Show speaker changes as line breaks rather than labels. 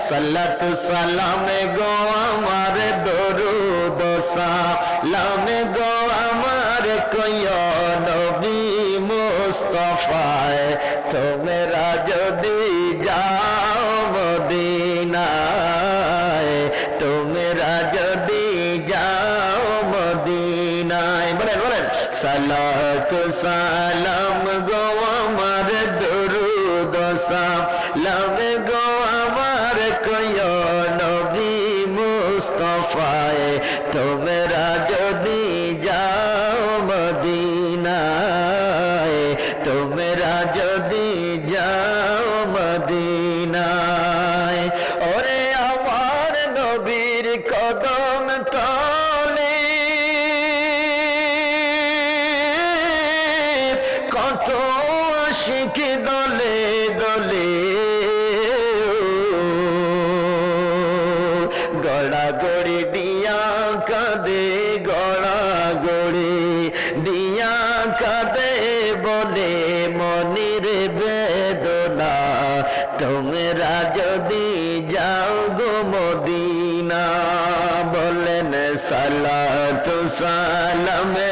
সাল্লাতু সালামে গো আমার দরুদ সালামে গো আমার কইও নবী মুস্তাফায় তোমরা যদি যাও মদিনায় তোমরা যদি যাও মদিনায় বলেন বলেন সালাতু সালাম গো আমার দরুদ সালাম গো আমার কইও নবী মুস্তাফায় তোমরা যদি যাও মদিনায় তোমরা যদি যাও মদিনায় ওরে আমার নবীর কদম তলে কত আশিক দলে দলে গড়াগড়ি দিয়া কাঁদে গড়াগড়ি দিয়া কাঁদে বলে মনির বেদনা তোমরা যদি যাও গো মদিনা বলেন সালাতু সালামে